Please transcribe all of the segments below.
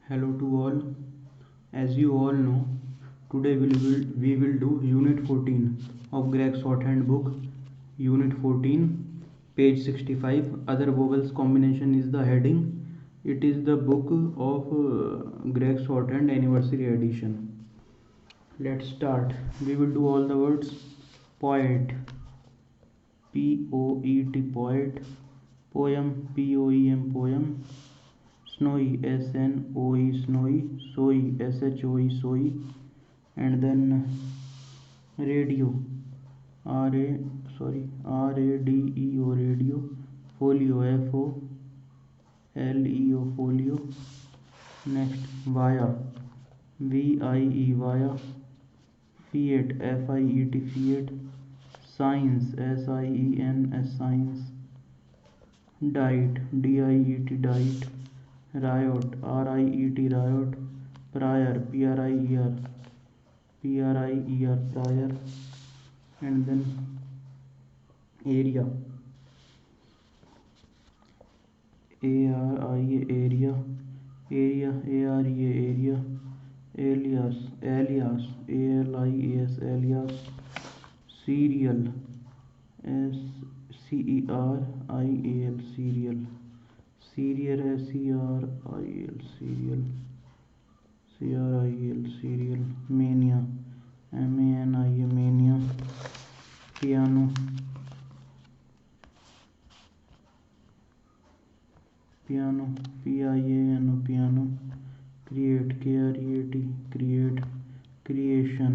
Hello to all. As you all know, today we will do Unit 14 of Gregg Shorthand book. Unit 14, page 65. Other vowels combination is the heading. It is the book of Gregg Shorthand anniversary edition. Let's start. We will do all the words. Poet, P-O-E-T, poet. Poem, P-O-E-M, poem. Snowy, S-N-O-E, snowy. Soy, S-H-O-E, soy. And then radio, R-A-D-E-O, radio. Folio, F-O-L-E-O, folio. Next, via, V-I-E, via. Fiat, F-I-E-T, fiat. Science, S-I-E-N-S, science. Diet, D-I-E-T, diet. Riot, R-I-E-T, riot. Prior, P-R-I-E-R, prior. And then area, A-R-I-A, area. A-R-E-A, area. Alias, A-L-I-A-S, alias. Serial, S-C-E-R-I-A-L, serial. Serial, S-E-R-I-A-L, serial. C-R-I-A-L, serial. Mania, M-A-N-I-A, mania. Piano, P-I-A-N-O, piano. Create, K-R-E-A-T, create. Creation,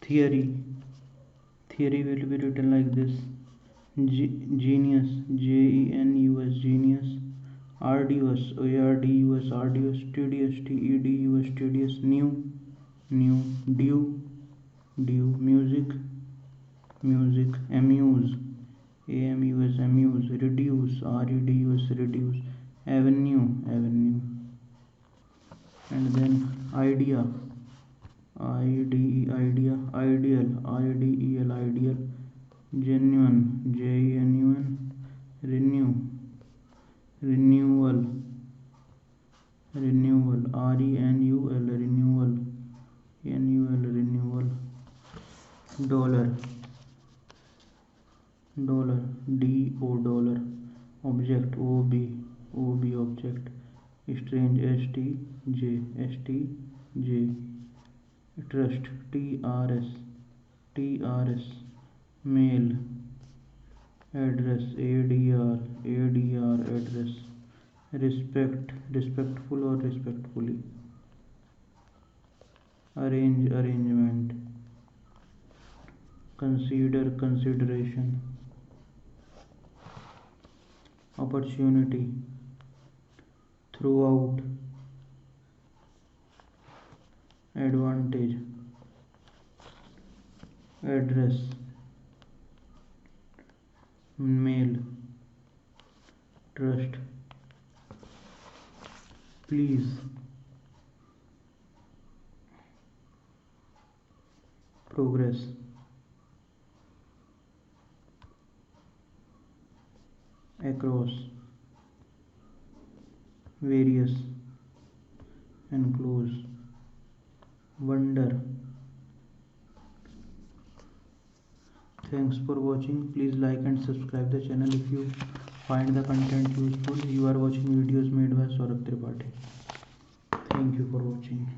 theory, will be written like this. Genius, G-E-N-U-S, genius. Arduous, A-R-D-U-S, arduous. Tedious, T-E-D-U-S, tedious. New, due. Music, amuse, A-M-U-S, amuse. Reduce, R-E-D-U-S, reduce. Avenue. And then idea, I-D-E, idea. Ideal, I-D-E-L, ideal. Genuine, J-E-N-U-N. Renewal, R-E-N-U-L, renewal. N-U-L, renewal. Dollar, D-O, dollar. Object, O-B, object. Strange, S-T-J. Trust, T-R-S. Mail, address, A-D-R, address. Respect, respectful or respectfully. Arrange, arrangement. Consider, consideration. Opportunity, throughout. Advantage, address. Mail, trust. Please, progress. Across, various. Enclose, wonder. Thanks for watching. Please like and subscribe the channel if you find the content useful. You are watching videos made by Saurabh Tripathi. Thank you for watching.